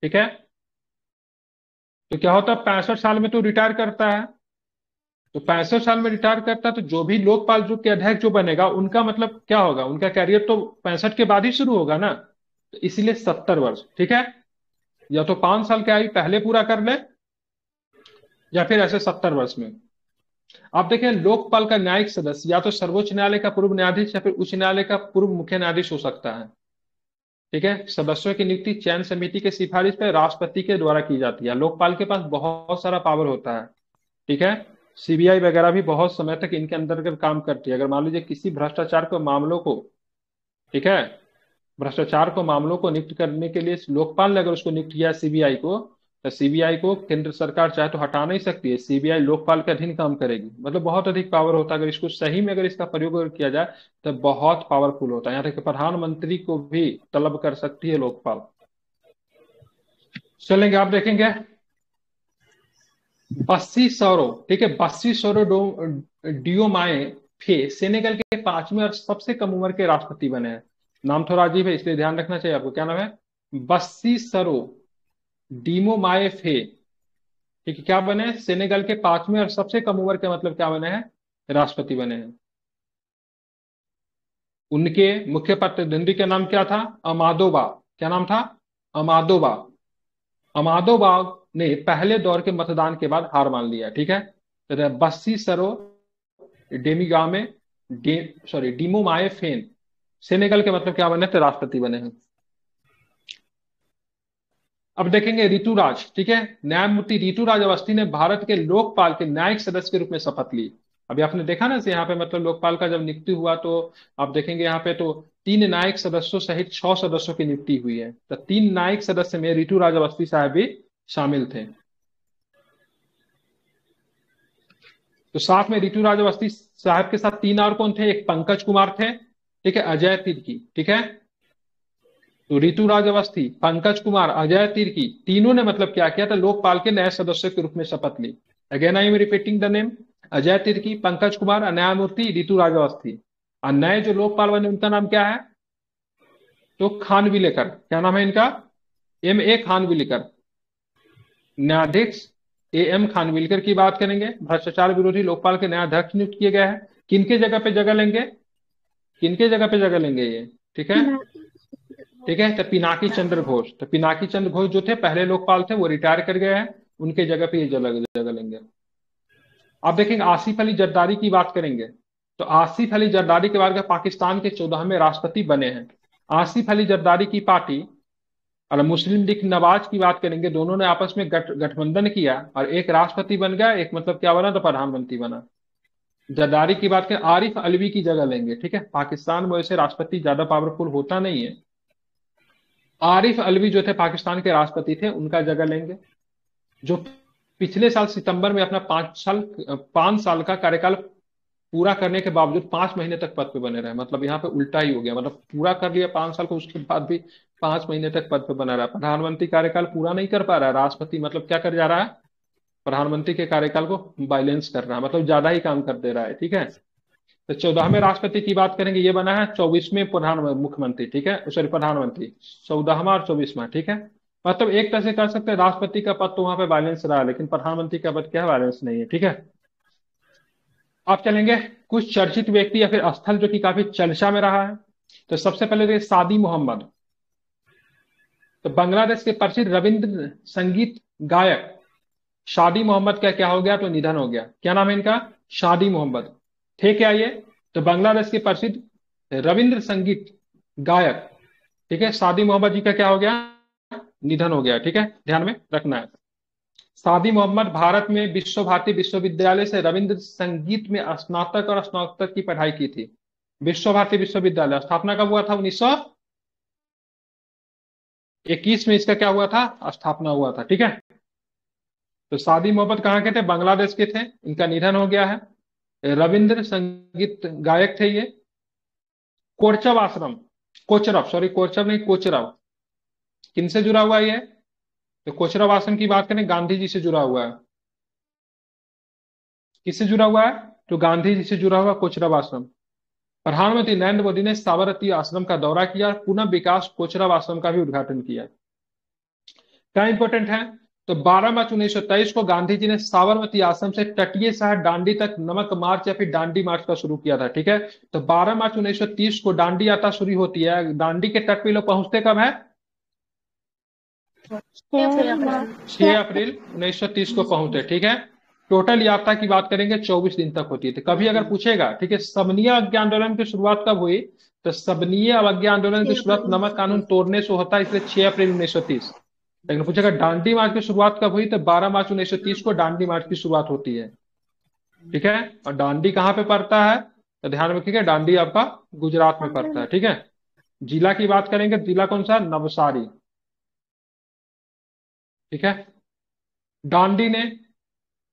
ठीक है, तो क्या होता है? 65 साल में तो रिटायर करता है। तो 65 साल में रिटायर करता है, तो जो भी लोकपाल जो के अध्यक्ष जो बनेगा उनका मतलब क्या होगा? उनका कैरियर तो 65 के बाद ही शुरू होगा ना, तो इसीलिए 70 वर्ष। ठीक है, या तो 5 साल की आयु पहले पूरा कर ले, या फिर ऐसे 70 वर्ष में। आप देखें लोकपाल का न्यायिक सदस्य या तो सर्वोच्च न्यायालय का पूर्व न्यायाधीश या फिर उच्च न्यायालय का पूर्व मुख्य न्यायाधीश हो सकता है। ठीक है, सदस्यों की नियुक्ति चयन समिति के सिफारिश पर राष्ट्रपति के द्वारा की जाती है। लोकपाल के पास बहुत सारा पावर होता है। ठीक है, CBI वगैरह भी बहुत समय तक इनके अंतर्गत काम करती है। अगर मान लीजिए किसी भ्रष्टाचार के मामलों को, ठीक है, भ्रष्टाचार को मामलों को नियुक्त करने के लिए लोकपाल ने अगर उसको नियुक्त किया CBI को, तो CBI को केंद्र सरकार चाहे तो हटा नहीं सकती है। CBI लोकपाल के अधीन काम करेगी, मतलब बहुत अधिक पावर होता है। अगर इसको सही में अगर इसका प्रयोग अगर किया जाए तो बहुत पावरफुल होता है। यहाँ तक कि प्रधानमंत्री को भी तलब कर सकती है लोकपाल। चलेंगे, आप देखेंगे बस्सी सौरो। ठीक है, बस्सी सौरो डियोमाए फे सेनेगल के 5वें और सबसे कम उम्र के राष्ट्रपति बने हैं। नाम थोड़ा अजीब है, इसलिए ध्यान रखना चाहिए आपको। क्या नाम है? बस्सी सरो डीमोमाए फे। ठीक है, क्या बने? सेनेगल के 5वें और सबसे कम उम्र के मतलब क्या बने हैं? राष्ट्रपति बने हैं। उनके मुख्य प्रतिद्वंदी का नाम क्या था? अमादोबा। क्या नाम था? अमादोबा। अमादोबा ने पहले दौर के मतदान के बाद हार मान लिया, ठीक है। तो बस्सी सरो डेमिगामे सॉरी डिमोमाए फेन सेनेगल के मतलब क्या बने थे? राष्ट्रपति बने हैं। अब देखेंगे ऋतुराज, ठीक है। न्यायमूर्ति ऋतुराज अवस्थी ने भारत के लोकपाल के न्यायिक सदस्य के रूप में शपथ ली। अभी आपने देखा ना यहाँ पे, मतलब लोकपाल का जब नियुक्ति हुआ तो आप देखेंगे यहाँ पे तो 3 न्यायिक सदस्यों सहित 6 सदस्यों की नियुक्ति हुई है। तो 3 न्यायिक सदस्य में ऋतुराज अवस्थी साहब भी शामिल थे। तो साथ में ऋतुराज अवस्थी साहब के साथ 3 और कौन थे? एक पंकज कुमार थे, ठीक है, अजय तिर्की, ठीक है। तो ऋतुराज अवस्थी, पंकज कुमार, अजय तिर्की, तीनों ने मतलब क्या किया था? लोकपाल के नए सदस्यों के रूप में शपथ ली। Again I am repeating the name, Ajay Tirkey, Pankaj Kumar और न्यायमूर्ति ऋतुराज अवस्थी। और नए जो लोकपाल बने उनका नाम क्या है? तो खानविलेकर। क्या नाम है इनका? M.A. खानविलकर। न्यायाधीश A.M. खानविलकर की बात करेंगे। भ्रष्टाचार विरोधी लोकपाल के नया अध्यक्ष नियुक्त किए गए हैं। किनके जगह पे जगह लेंगे? किनके जगह पे जगह लेंगे ये? ठीक है, ठीक है। तो पिनाकी चंद्र घोष, तो पिनाकी चंद्र घोष जो थे पहले लोकपाल थे, वो रिटायर कर गए हैं, उनके जगह पे ये जगह लेंगे। आप देखेंगे आसिफ अली जरदारी की बात करेंगे। तो आसिफ अली जरदारी के बाद पाकिस्तान के 14वें राष्ट्रपति बने हैं। आसिफ अली जरदारी की पार्टी और मुस्लिम लीग नवाज की बात करेंगे, दोनों ने आपस में गठबंधन किया और एक राष्ट्रपति बन गया, एक मतलब क्या बना? तो प्रधानमंत्री बना। जरदारी की बात करें, आरिफ अलवी की जगह लेंगे, ठीक है। पाकिस्तान में वैसे राष्ट्रपति ज्यादा पावरफुल होता नहीं है। आरिफ अलवी जो थे पाकिस्तान के राष्ट्रपति थे, उनका जगह लेंगे, जो पिछले साल सितंबर में अपना 5 साल का कार्यकाल पूरा करने के बावजूद 5 महीने तक पद पे बने रहे। मतलब यहाँ पे उल्टा ही हो गया, मतलब पूरा कर लिया 5 साल को, उसके बाद भी 5 महीने तक पद पे बना रहा। प्रधानमंत्री कार्यकाल पूरा नहीं कर पा रहा है, राष्ट्रपति मतलब क्या कर जा रहा है? प्रधानमंत्री के कार्यकाल को बैलेंस कर रहा है, मतलब ज्यादा ही काम कर दे रहा है, ठीक है। तो 14वें राष्ट्रपति की बात करेंगे, ये बना है 24वें मुख्यमंत्री, ठीक है, सॉरी प्रधानमंत्री, 14वां और 24वां, ठीक है। मतलब एक तरह से कह सकते हैं राष्ट्रपति का पद तो वहां पे बैलेंस रहा है, लेकिन प्रधानमंत्री का पद क्या है? बैलेंस नहीं है, ठीक है। आप चलेंगे कुछ चर्चित व्यक्ति या फिर स्थल जो कि काफी चर्चा में रहा है। तो सबसे पहले देखिए सादी मोहम्मद। तो बांग्लादेश के प्रसिद्ध रविंद्र संगीत गायक शादी मोहम्मद का क्या हो गया? तो निधन हो गया। क्या नाम है इनका? शादी मोहम्मद थे क्या ये? तो बांग्लादेश के प्रसिद्ध रविंद्र संगीत गायक, ठीक है, शादी मोहम्मद जी का क्या हो गया? निधन हो गया, ठीक है, ध्यान में रखना है। शादी मोहम्मद भारत में विश्व भारती विश्वविद्यालय से रविंद्र संगीत में स्नातक और स्नातक की पढ़ाई की थी। विश्व भारती विश्वविद्यालय स्थापना कब हुआ था? 1921 में इसका क्या हुआ था? स्थापना हुआ था, ठीक है। तो शादी मोहम्मद कहाँ के थे? बांग्लादेश के थे, इनका निधन हो गया है। रविंद्र संगीत गायक थे ये। कोरचव आश्रम, कोचरब, सॉरी कोचरब नहीं, कोचरब, किनसे जुड़ा हुआ है ये? तो कोचरब आश्रम की बात करें, गांधी जी से जुड़ा हुआ है। किससे जुड़ा हुआ है? तो गांधी जी से जुड़ा हुआ कोचरब आश्रम। प्रधानमंत्री नरेंद्र मोदी ने साबरमती आश्रम का दौरा किया, पुनः विकास कोचरब आश्रम का भी उद्घाटन किया। क्या इंपॉर्टेंट है? तो 12 मार्च 1923 को गांधी जी ने साबरमती आश्रम से तटीय शहर डांडी तक नमक मार्च या फिर डांडी मार्च का शुरू किया था, ठीक है। तो 12 मार्च 1930 को डांडी यात्रा शुरू होती है। डांडी के तट पे लोग पहुंचते कब है? 6 अप्रैल 1930 को पहुंचे, ठीक है। टोटल यात्रा की बात करेंगे 24 दिन तक होती है। कभी अगर पूछेगा, ठीक है, सबनीय अवज्ञा आंदोलन की शुरुआत कब हुई? तो सबनीय अवज्ञा आंदोलन की शुरुआत नमक कानून तोड़ने से होता है, इसलिए 6 अप्रैल 1930। लेकिन पूछेगा डांडी मार्च की शुरुआत कब हुई? तो 12 मार्च 1930 को डांडी मार्च की शुरुआत होती है, ठीक है। और डांडी कहाँ पे पड़ता है? तो ध्यान रखिएगा, डांडी आपका गुजरात में पड़ता है, ठीक है। जिला की बात करेंगे, जिला कौन सा? नवसारी, ठीक है। डांडी ने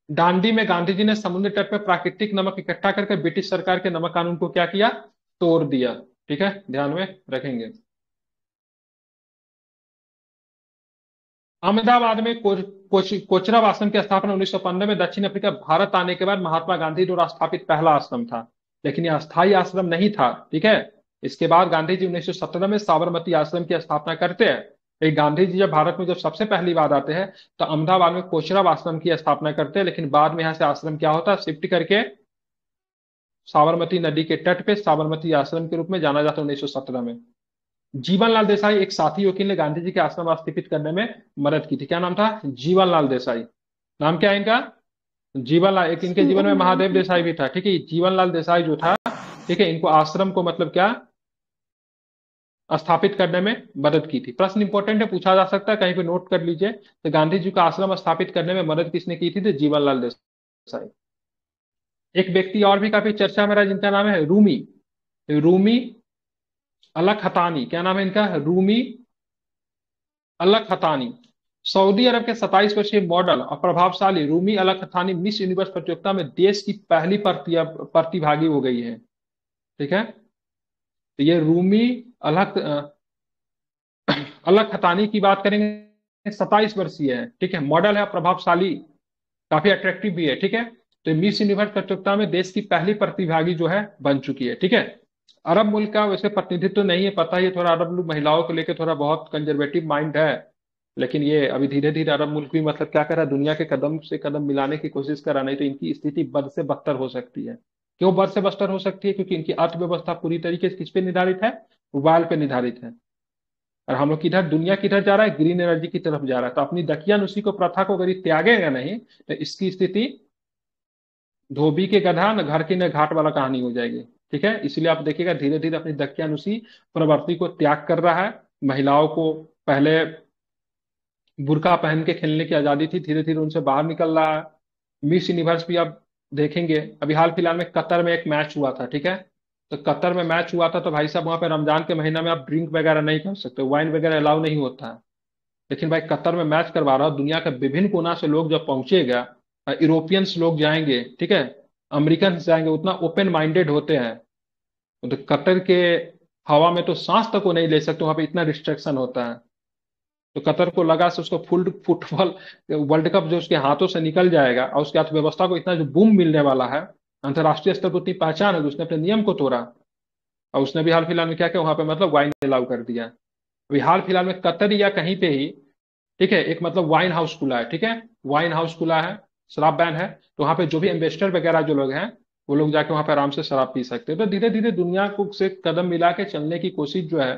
डांडी में गांधी जी ने समुद्र तट पर प्राकृतिक नमक इकट्ठा करके ब्रिटिश सरकार के नमक कानून को क्या किया? तोड़ दिया, ठीक है, ध्यान में रखेंगे। अहमदाबाद में कोचरब आश्रम की स्थापना 1915 में दक्षिण अफ्रीका भारत आने के बाद महात्मा गांधी द्वारा स्थापित पहला आश्रम था, लेकिन यह अस्थायी आश्रम नहीं था, ठीक है। इसके बाद गांधी जी 1917 में साबरमती आश्रम की स्थापना करते हैं। गांधी जी जब भारत में जब सबसे पहली बार आते हैं तो अहमदाबाद में कोचरब आश्रम की स्थापना करते हैं, लेकिन बाद में यहाँ से आश्रम क्या होता है? शिफ्ट करके साबरमती नदी के तट पे साबरमती आश्रम के रूप में जाना जाता है 1917 में। जीवनलाल देसाई एक साथी वकील ने गांधी जी के आश्रम स्थापित करने में मदद की थी। क्या नाम था? जीवनलाल देसाई। नाम क्या है इनका? जीवनलाल। एक इनके जीवन में महादेव देसाई भी था, ठीक है। जीवनलाल देसाई जो था, ठीक है, इनको आश्रम को मतलब क्या स्थापित करने में मदद की थी। प्रश्न इंपॉर्टेंट है, पूछा जा सकता है, कहीं पे नोट कर लीजिए। तो गांधी जी का आश्रम स्थापित करने में मदद किसने की थी? तो जीवनलाल देसाई। एक व्यक्ति और भी काफी चर्चा में रहा जिनका नाम है रूमी। रूमी अलक हतानी। क्या नाम है इनका? रूमी अलक हतानी। सऊदी अरब के 27 वर्षीय मॉडल और प्रभावशाली रूमी अलक हतानी मिस यूनिवर्स प्रतियोगिता में देश की पहली प्रतिभागी हो गई है, ठीक है। तो ये रूमी अलक अलक हतानी की बात करेंगे, 27 वर्षीय है, ठीक है, मॉडल है, प्रभावशाली, काफी अट्रैक्टिव भी है, ठीक है। तो मिस यूनिवर्स प्रतियोगिता में देश की पहली प्रतिभागी जो है बन चुकी है, ठीक है। अरब मुल्क का वैसे प्रतिनिधित्व तो नहीं है, पता है, ये थोड़ा अरब लोग महिलाओं को लेकर थोड़ा बहुत कंजर्वेटिव माइंड है। लेकिन ये अभी धीरे धीरे अरब मुल्क भी मतलब क्या कर रहा है, दुनिया के कदम से कदम मिलाने की कोशिश कर रहा, नहीं तो इनकी स्थिति बद से बदतर हो सकती है। क्यों बद से बदतर हो सकती है? क्योंकि इनकी अर्थव्यवस्था पूरी तरीके से किस पे निर्धारित है? मोबाइल पे निर्धारित है। और हम लोग किधर, दुनिया किधर जा रहा है? ग्रीन एनर्जी की तरफ जा रहा है। तो अपनी दकियानुसी को, प्रथा को अगर ये त्यागेगा नहीं तो इसकी स्थिति धोबी के गधा, न घर की न घाट वाला कहानी हो जाएगी, ठीक है। इसलिए आप देखिएगा धीरे धीरे अपनी दकियानुसी प्रवृत्ति को त्याग कर रहा है। महिलाओं को पहले बुर्का पहन के खेलने की आजादी थी, धीरे धीरे उनसे बाहर निकल रहा है। मिस यूनिवर्स भी आप देखेंगे, अभी हाल फिलहाल में कतर में एक मैच हुआ था, ठीक है। तो कतर में मैच हुआ था, तो भाई साहब वहां पे रमजान के महीना में आप ड्रिंक वगैरह नहीं कर सकते, वाइन वगैरह अलाउ नहीं होता है। लेकिन भाई कतर में मैच करवा रहा हो, दुनिया के विभिन्न कोना से लोग जब पहुंचेगा, यूरोपियंस लोग जाएंगे, ठीक है, अमेरिकन जाएंगे, उतना ओपन माइंडेड होते हैं। तो कतर के हवा में तो सांस तक को नहीं ले सकते, वहां पे इतना रिस्ट्रिक्शन होता है। तो कतर को लगा से उसको फुल फुटबॉल वर्ल्ड कप जो उसके हाथों से निकल जाएगा और उसकी अर्थव्यवस्था को इतना जो बूम मिलने वाला है, अंतर्राष्ट्रीय स्तर पर उतनी पहचान है, उसने अपने नियम को तोड़ा। और उसने भी हाल फिलहाल में क्या किया, वहां पे मतलब वाइन अलाउ कर दिया। अभी हाल फिलहाल में कतर या कहीं पे ही, ठीक है, एक मतलब वाइन हाउस खुला है, ठीक है, वाइन हाउस खुला है, शराब बैन है। तो वहां पे जो भी इन्वेस्टर वगैरह जो लोग हैं, वो लोग जाके वहां पे आराम से शराब पी सकते हैं। तो धीरे धीरे दुनिया को से कदम मिला के चलने की कोशिश जो है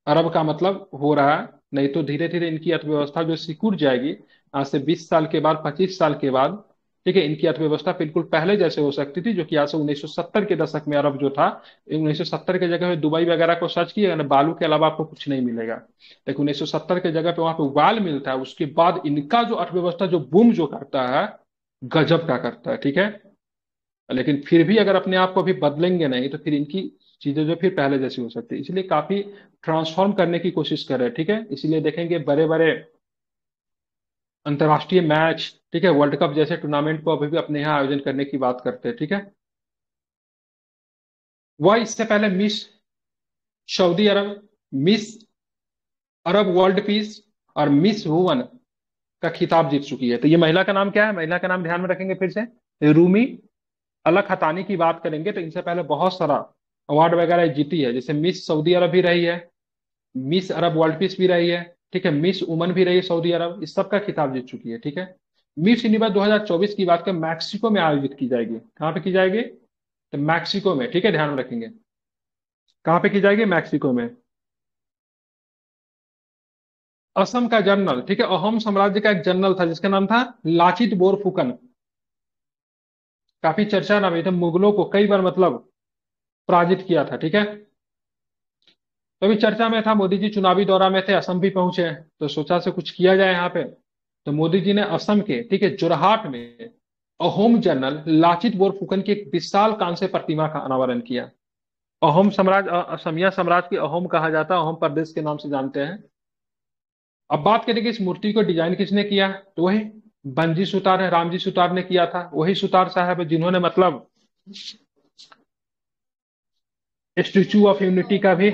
अरब का मतलब हो रहा है। नहीं तो धीरे धीरे इनकी अर्थव्यवस्था जो सिकुड़ जाएगी, आज से 20 साल के बाद, 25 साल के बाद, ठीक है, इनकी अर्थव्यवस्था बिल्कुल पहले जैसे हो सकती थी, जो कि आज से 1970 के दशक में अरब जो था, 1970 के जगह पे दुबई वगैरह को सर्च किएगा ना, बालू के अलावा आपको कुछ नहीं मिलेगा। लेकिन 1970 के जगह पे वहां पे वाल मिलता है, उसके बाद इनका जो अर्थव्यवस्था जो बूम जो करता है, गजब का करता है, ठीक है। लेकिन फिर भी अगर अपने आप को अभी बदलेंगे नहीं तो फिर इनकी चीजें जो फिर पहले जैसी हो सकती है, इसलिए काफी ट्रांसफॉर्म करने की कोशिश कर रहे हैं, ठीक है। इसलिए देखेंगे बड़े बड़े अंतर्राष्ट्रीय मैच, ठीक है, वर्ल्ड कप जैसे टूर्नामेंट को अभी भी अपने यहाँ आयोजन करने की बात करते हैं, ठीक है। वह इससे पहले मिस सऊदी अरब, मिस अरब वर्ल्ड पीस और मिस भुवन का खिताब जीत चुकी है। तो ये महिला का नाम क्या है? महिला का नाम ध्यान में रखेंगे फिर से, रूमी अलक हतानी की बात करेंगे तो इनसे पहले बहुत सारा अवार्ड वगैरह जीती है, जैसे मिस सऊदी अरब भी रही है, मिस अरब वर्ल्ड पीस भी रही है, ठीक है, मिस उमन भी रही है सऊदी अरब, इस सब का खिताब जीत चुकी है, ठीक है। मिस यूनिवर्स 2024 की बात करें, मैक्सिको में आयोजित की जाएगी। कहाँ पे की जाएगी? तो मैक्सिको में, ठीक है, ध्यान में रखेंगे। कहाँ पे की जाएगी? मैक्सिको में। असम का जनरल, ठीक है, अहोम साम्राज्य का एक जनरल था जिसका नाम था लाचित बोरफुकन। काफी चर्चा ना हुई थे, मुगलों को कई बार मतलब पराजित किया था, ठीक है। तो अभी चर्चा में था, मोदी जी चुनावी दौरा में थे, असम भी पहुंचे हैं, तो सोचा से कुछ किया जाए यहाँ पे। तो मोदी जी ने असम के, ठीक है, जोरहाट में अहोम जनरल लाचित बोरफुकन की एक विशाल कांस्य प्रतिमा का अनावरण किया। अहोम साम्राज्य, असमिया साम्राज्य की अहोम कहा जाता है, अहोम प्रदेश के नाम से जानते हैं। अब बात करें कि इस मूर्ति को डिजाइन किसने किया, तो वही बंजी सुतार है, रामजी सुतार ने किया था। वही सुतार साहब है जिन्होंने मतलब स्टेच्यू ऑफ यूनिटी का भी,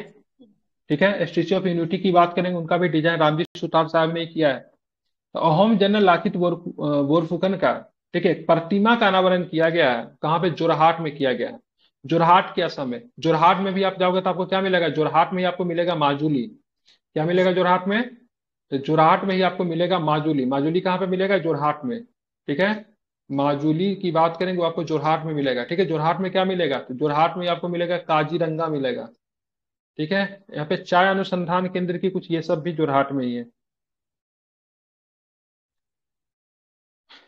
ठीक है, स्टेच्यू ऑफ यूनिटी की बात करेंगे, उनका भी डिजाइन रामजी सुतार साहब ने ही किया है। तो अहोम जनरल लाचित बोरफुकन का, ठीक है, प्रतिमा का अनावरण किया गया है। कहाँ पे? जोरहाट में किया गया है। जोरहाट के असम में। जोरहाट में भी आप जाओगे तो आपको क्या मिलेगा? जोरहाट में ही आपको मिलेगा माजुली। क्या मिलेगा जोरहाट में? तो जोरहाट में ही आपको मिलेगा माजुली। माजुली कहाँ पे मिलेगा? जोरहाट में, ठीक है। माजुली की बात करेंगे वो आपको जोरहाट में मिलेगा, ठीक है। जोरहाट में क्या मिलेगा, तो जोरहाट में आपको मिलेगा काजीरंगा मिलेगा, ठीक है। यहाँ पे चाय अनुसंधान केंद्र की कुछ ये सब भी जोरहाट में ही है।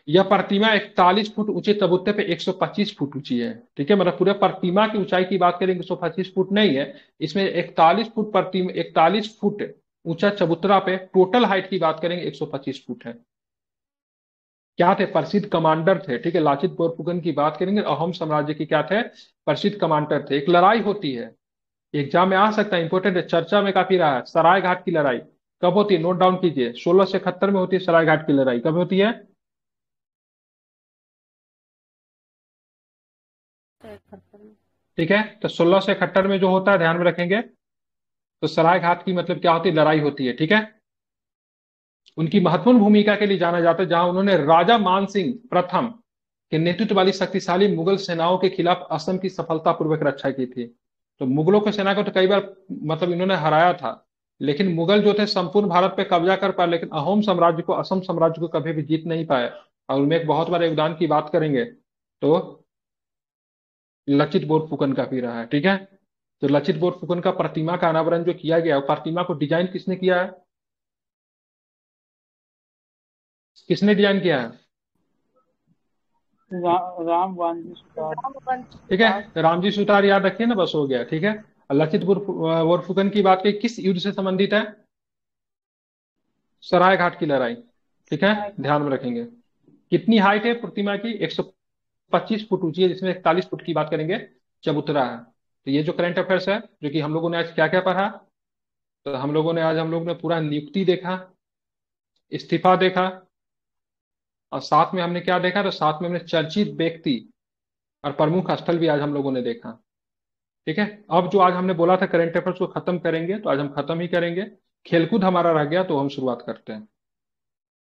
यह प्रतिमा 41 फुट ऊंचे चबूतरे पे 125 फुट ऊंची है, ठीक है। मतलब पूरे प्रतिमा की ऊंचाई की बात करेंगे 125 फुट नहीं है, इसमें 41 फुट प्रतिमा, 41 फुट ऊंचा चबूतरा पे टोटल हाइट की बात करेंगे 125 फुट है। क्या थे, प्रसिद्ध कमांडर थे, ठीक है। लाचित बोरफुकन की बात करेंगे, अहोम साम्राज्य की क्या थे, प्रसिद्ध कमांडर थे। एक लड़ाई होती है, एग्जाम में आ सकता है, इंपॉर्टेंट है, चर्चा में काफी रहा है, सराय घाट की लड़ाई कब होती है, नोट डाउन कीजिए, 1671 में होती है सराय घाट की लड़ाई। कब होती है, ठीक है। तो 1671 में जो होता है ध्यान में रखेंगे। तो सराय घाट की मतलब क्या होती है, लड़ाई होती है, ठीक है। उनकी महत्वपूर्ण भूमिका के लिए जाना जाता है, जहां उन्होंने राजा मान सिंह प्रथम के नेतृत्व वाली शक्तिशाली मुगल सेनाओं के खिलाफ असम की सफलतापूर्वक रक्षा की थी। तो मुगलों की सेना को तो कई बार मतलब इन्होंने हराया था, लेकिन मुगल जो थे संपूर्ण भारत पे कब्जा कर पाए, लेकिन अहोम साम्राज्य को, असम साम्राज्य को कभी भी जीत नहीं पाए। और उनमें एक बहुत बड़े योगदान की बात करेंगे तो लचित बोरफुकन का भी रहा है, ठीक है। तो लचित बोरफुकन का प्रतिमा का अनावरण जो किया गया, वो प्रतिमा को डिजाइन किसने किया है, किसने डिजाइन किया है, राम वांजी सुतार। ठीक है। रामजी सुतार याद रखिए ना, बस हो गया, ठीक है। और लचित बोरफुकन की बात करें, किस युद्ध से संबंधित है, सराय घाट की लड़ाई, ठीक है, ध्यान में रखेंगे। कितनी हाइट है प्रतिमा की, 125 फुट ऊंची है, जिसमें 41 फुट की बात करेंगे चबूतरा है। तो ये जो करंट अफेयर्स है, जो कि हम लोगों ने आज क्या क्या पढ़ा, तो हम लोग ने पूरा नियुक्ति देखा, इस्तीफा देखा, और साथ में हमने क्या देखा, तो साथ में हमने चर्चित व्यक्ति और प्रमुख स्थल भी आज हम लोगों ने देखा, ठीक है। अब जो आज हमने बोला था करंट अफेयर्स को खत्म करेंगे, तो आज हम खत्म ही करेंगे। खेलकूद हमारा रह गया, तो हम शुरुआत करते हैं।